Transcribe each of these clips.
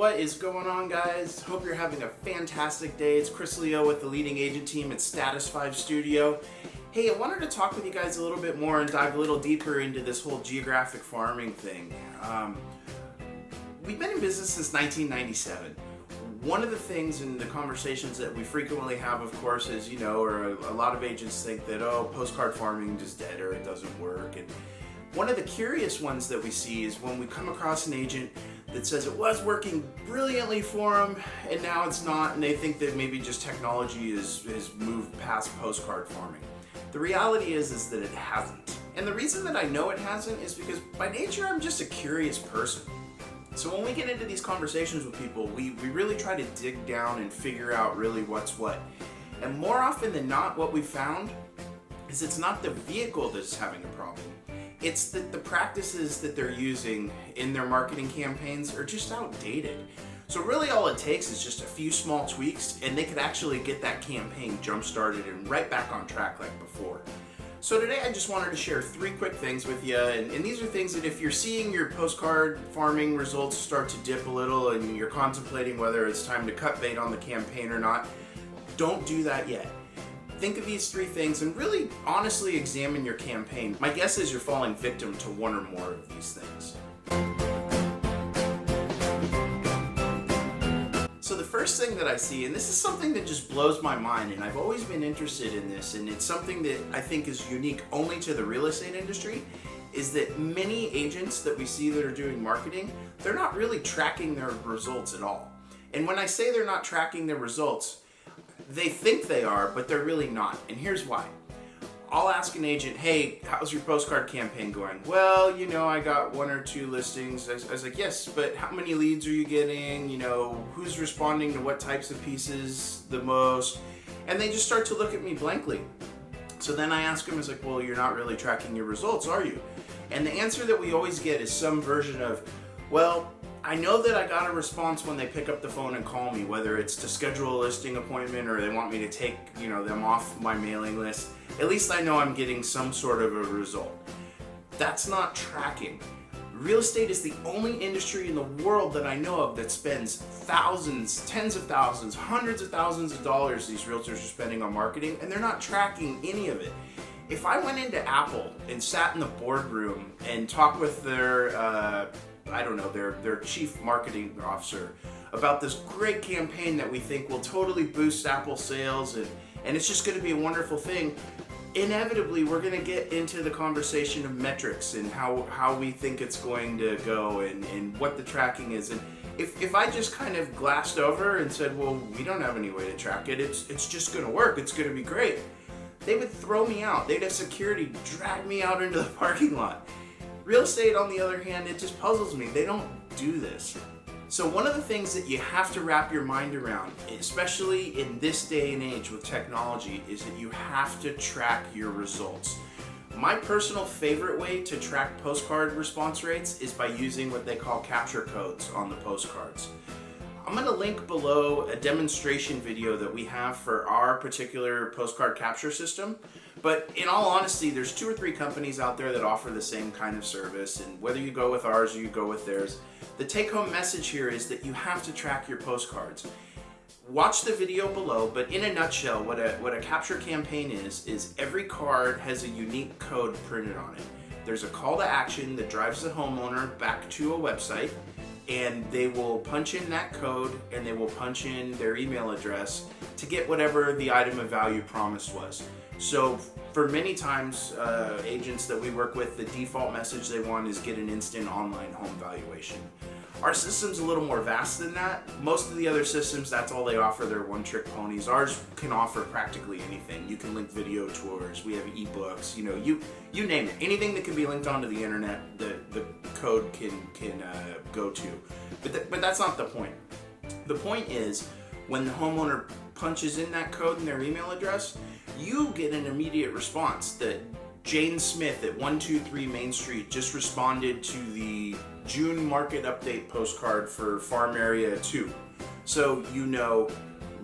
What is going on, guys? Hope you're having a fantastic day. It's Chris Leo with the leading agent team at Status 5 Studio. Hey, I wanted to talk with you guys a little bit more and dive a little deeper into this whole geographic farming thing. We've been in business since 1997. One of the things in the conversations that we frequently have, of course, is, or a lot of agents think that, postcard farming is dead or it doesn't work. And one of the curious ones that we see is when we come across an agent that says it was working brilliantly for them and now it's not, and they think that maybe just technology has moved past postcard farming. The reality is that it hasn't. And the reason that I know it hasn't is because by nature I'm just a curious person. So when we get into these conversations with people, we really try to dig down and figure out really what's what. And more often than not, what we found is it's not the vehicle that's having a problem. It's that the practices that they're using in their marketing campaigns are just outdated. So really all it takes is just a few small tweaks and they could actually get that campaign jump started and right back on track like before. So today I just wanted to share 3 quick things with you, and these are things that if you're seeing your postcard farming results start to dip a little and you're contemplating whether it's time to cut bait on the campaign or not, don't do that yet. Think of these 3 things and really honestly examine your campaign. My guess is you're falling victim to one or more of these things. So the first thing that I see, and this is something that just blows my mind, and I've always been interested in this, and it's something that I think is unique only to the real estate industry, is that many agents that we see that are doing marketing, they're not really tracking their results at all. And when I say they're not tracking their results, they think they are, but they're really not. And here's why. I'll ask an agent, hey, how's your postcard campaign going? Well, I got 1 or 2 listings. I was like, yes, but how many leads are you getting? Who's responding to what types of pieces the most? And they just start to look at me blankly. So then I ask them, it's like, well, you're not really tracking your results, are you? And the answer that we always get is some version of, well, I know that I got a response when they pick up the phone and call me, whether it's to schedule a listing appointment or they want me to take, them off my mailing list. At least I know I'm getting some sort of a result. That's not tracking. Real estate is the only industry in the world that I know of that spends thousands, tens of thousands, hundreds of thousands of dollars these realtors are spending on marketing, and they're not tracking any of it. If I went into Apple and sat in the boardroom and talked with their their chief marketing officer about this great campaign that we think will totally boost Apple sales and it's just going to be a wonderful thing, inevitably we're going to get into the conversation of metrics and how we think it's going to go and what the tracking is. And if I just kind of glassed over and said, well, we don't have any way to track it, it's just going to work, it's going to be great, they would throw me out. They'd have security drag me out into the parking lot. Real estate, on the other hand, it just puzzles me. They don't do this. So one of the things that you have to wrap your mind around, especially in this day and age with technology, is that you have to track your results. My personal favorite way to track postcard response rates is by using what they call capture codes on the postcards. I'm going to link below a demonstration video that we have for our particular postcard capture system. But in all honesty, there's 2 or 3 companies out there that offer the same kind of service, and whether you go with ours or you go with theirs, the take-home message here is that you have to track your postcards. Watch the video below, but in a nutshell, what a capture campaign is every card has a unique code printed on it. There's a call to action that drives the homeowner back to a website, and they will punch in that code and they will punch in their email address to get whatever the item of value promised was. So for many times, agents that we work with, the default message they want is get an instant online home valuation. Our system's a little more vast than that. Most of the other systems, that's all they offer. They're one-trick ponies. Ours can offer practically anything. You can link video tours. We have ebooks. You name it. Anything that can be linked onto the internet, the code can go to. But that's not the point. The point is when the homeowner punches in that code in their email address, you get an immediate response that Jane Smith at 123 Main Street just responded to the June market update postcard for Farm Area 2. So you know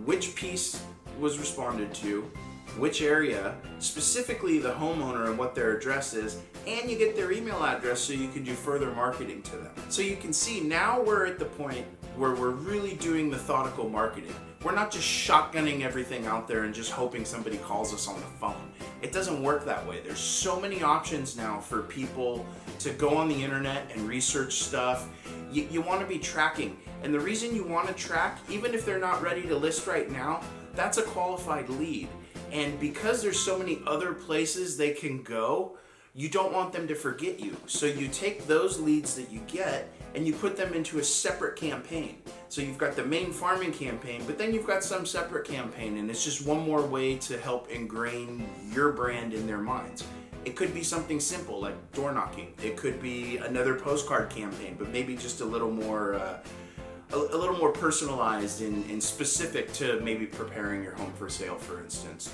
which piece was responded to, which area, specifically the homeowner and what their address is, and you get their email address so you can do further marketing to them. So you can see now we're at the point where we're really doing methodical marketing. We're not just shotgunning everything out there and just hoping somebody calls us on the phone. It doesn't work that way. There's so many options now for people to go on the internet and research stuff. You want to be tracking. And the reason you want to track, even if they're not ready to list right now, that's a qualified lead. And because there's so many other places they can go, you don't want them to forget you. So you take those leads that you get and you put them into a separate campaign. So you've got the main farming campaign, but then you've got some separate campaign, and it's just one more way to help ingrain your brand in their minds. It could be something simple like door knocking. It could be another postcard campaign, but maybe just a little more personalized and specific to maybe preparing your home for sale, for instance.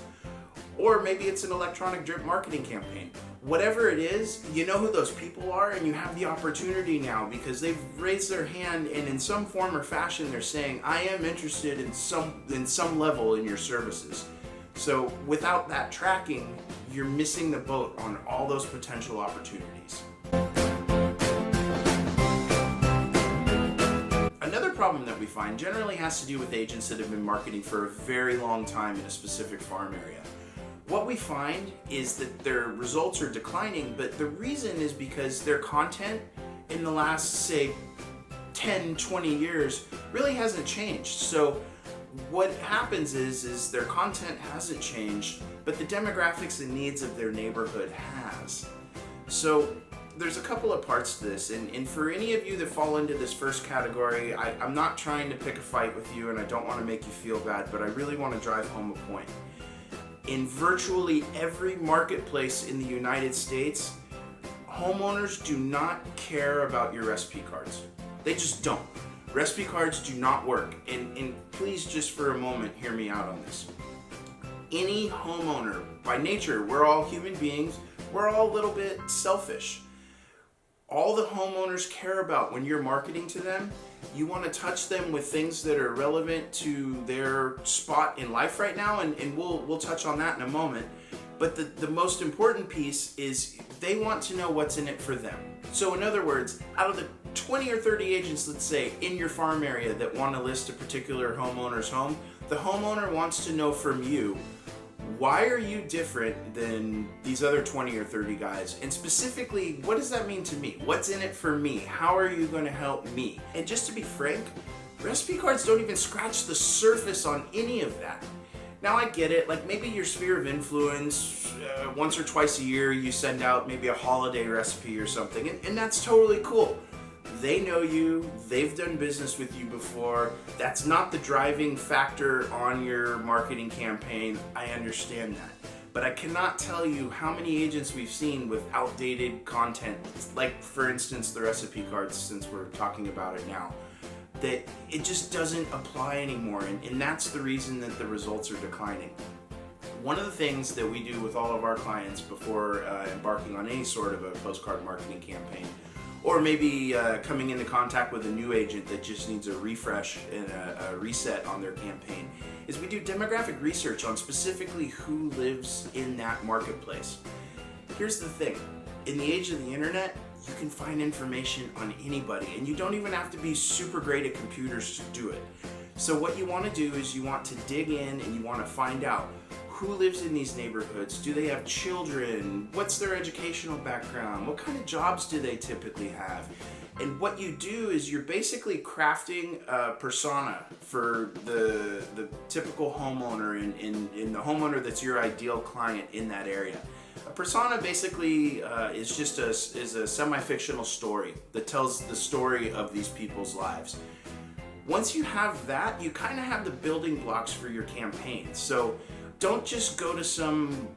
Or maybe it's an electronic drip marketing campaign. Whatever it is, you know who those people are, and you have the opportunity now because they've raised their hand, and in some form or fashion they're saying, I am interested in some level in your services. So without that tracking, you're missing the boat on all those potential opportunities. Another problem that we find generally has to do with agents that have been marketing for a very long time in a specific farm area. What we find is that their results are declining, but the reason is because their content in the last, say, 10, 20 years really hasn't changed. So what happens is their content hasn't changed, but the demographics and needs of their neighborhood has. So there's a couple of parts to this, and for any of you that fall into this first category, I'm not trying to pick a fight with you, and I don't want to make you feel bad, but I really want to drive home a point. In virtually every marketplace in the United States, homeowners do not care about your recipe cards. They just don't. Recipe cards do not work. And please, just for a moment, hear me out on this. Any homeowner, by nature, we're all human beings, we're all a little bit selfish. All the homeowners care about when you're marketing to them, you want to touch them with things that are relevant to their spot in life right now, and we'll touch on that in a moment. But the most important piece is they want to know what's in it for them. So in other words, out of the 20 or 30 agents, let's say, in your farm area that want to list a particular homeowner's home, the homeowner wants to know from you, why are you different than these other 20 or 30 guys? And specifically, what does that mean to me? What's in it for me? How are you going to help me? And just to be frank, recipe cards don't even scratch the surface on any of that. Now I get it, like maybe your sphere of influence, once or twice a year you send out maybe a holiday recipe or something, and that's totally cool. They know you, they've done business with you before. That's not the driving factor on your marketing campaign. I understand that. But I cannot tell you how many agents we've seen with outdated content, like for instance the recipe cards, since we're talking about it now, that it just doesn't apply anymore, and that's the reason that the results are declining. One of the things that we do with all of our clients before embarking on any sort of a postcard marketing campaign, or maybe coming into contact with a new agent that just needs a refresh and a reset on their campaign, is we do demographic research on specifically who lives in that marketplace. Here's the thing, in the age of the internet, you can find information on anybody, and you don't even have to be super great at computers to do it. So what you want to do is you want to dig in and you want to find out who lives in these neighborhoods. Do they have children? What's their educational background? What kind of jobs do they typically have? And what you do is you're basically crafting a persona for the typical homeowner and the homeowner that's your ideal client in that area. A persona basically is just a semi-fictional story that tells the story of these people's lives. Once you have that, you kind of have the building blocks for your campaign. So don't just go to some,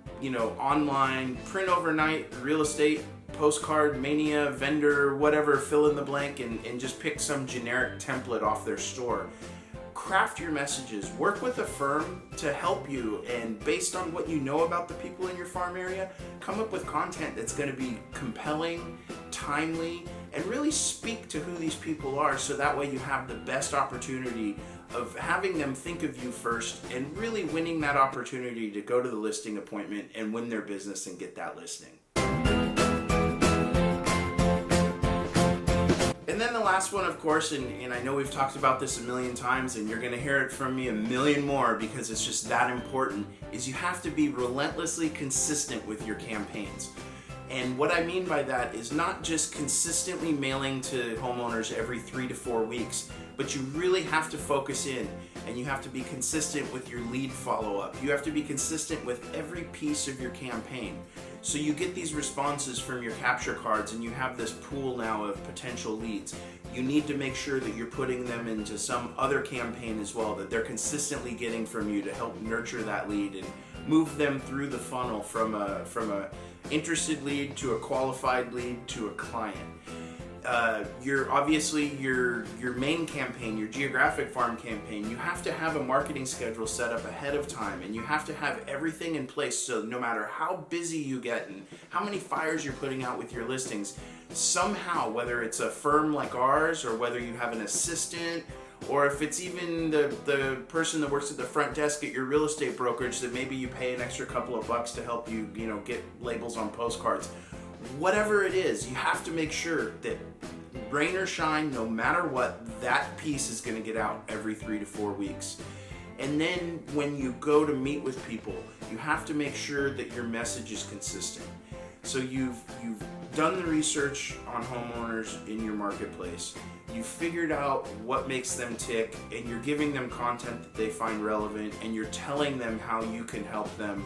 online print overnight real estate postcard mania vendor, whatever, fill in the blank, and just pick some generic template off their store. Craft your messages. Work with a firm to help you, and based on what you know about the people in your farm area, come up with content that's going to be compelling, timely, and really speak to who these people are, so that way you have the best opportunity of having them think of you first and really winning that opportunity to go to the listing appointment and win their business and get that listing. And then the last one, of course, and I know we've talked about this a million times, and you're going to hear it from me a million more because it's just that important, is you have to be relentlessly consistent with your campaigns. And what I mean by that is not just consistently mailing to homeowners every 3 to 4 weeks, but you really have to focus in, and you have to be consistent with your lead follow-up. You have to be consistent with every piece of your campaign. So you get these responses from your capture cards, and you have this pool now of potential leads. You need to make sure that you're putting them into some other campaign as well, that they're consistently getting from you to help nurture that lead and move them through the funnel from a interested lead to a qualified lead to a client. Your main campaign, your geographic farm campaign, you have to have a marketing schedule set up ahead of time, and you have to have everything in place so no matter how busy you get and how many fires you're putting out with your listings, somehow, whether it's a firm like ours or whether you have an assistant, or if it's even the person that works at the front desk at your real estate brokerage that maybe you pay an extra couple of bucks to help you, get labels on postcards. Whatever it is, you have to make sure that rain or shine, no matter what, that piece is going to get out every 3 to 4 weeks. And then when you go to meet with people, you have to make sure that your message is consistent. So you've done the research on homeowners in your marketplace. You've figured out what makes them tick, and you're giving them content that they find relevant, and you're telling them how you can help them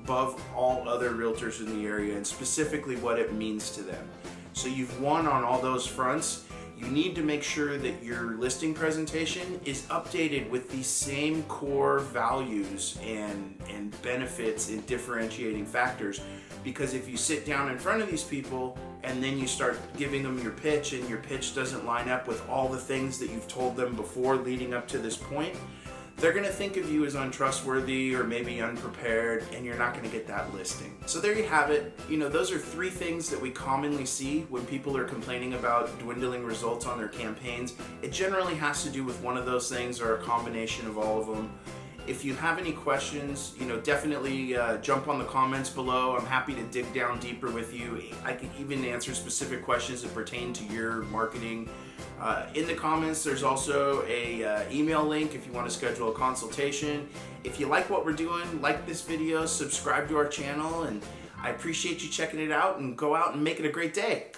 above all other realtors in the area, and specifically what it means to them. So you've won on all those fronts. You need to make sure that your listing presentation is updated with these same core values and benefits and differentiating factors. Because if you sit down in front of these people and then you start giving them your pitch, and your pitch doesn't line up with all the things that you've told them before leading up to this point, they're going to think of you as untrustworthy or maybe unprepared, and you're not going to get that listing. So there you have it. Those are 3 things that we commonly see when people are complaining about dwindling results on their campaigns. It generally has to do with one of those things or a combination of all of them. If you have any questions, definitely jump on the comments below. I'm happy to dig down deeper with you. I can even answer specific questions that pertain to your marketing. In the comments, there's also a email link if you want to schedule a consultation. If you like what we're doing, like this video, subscribe to our channel, and I appreciate you checking it out, and go out and make it a great day.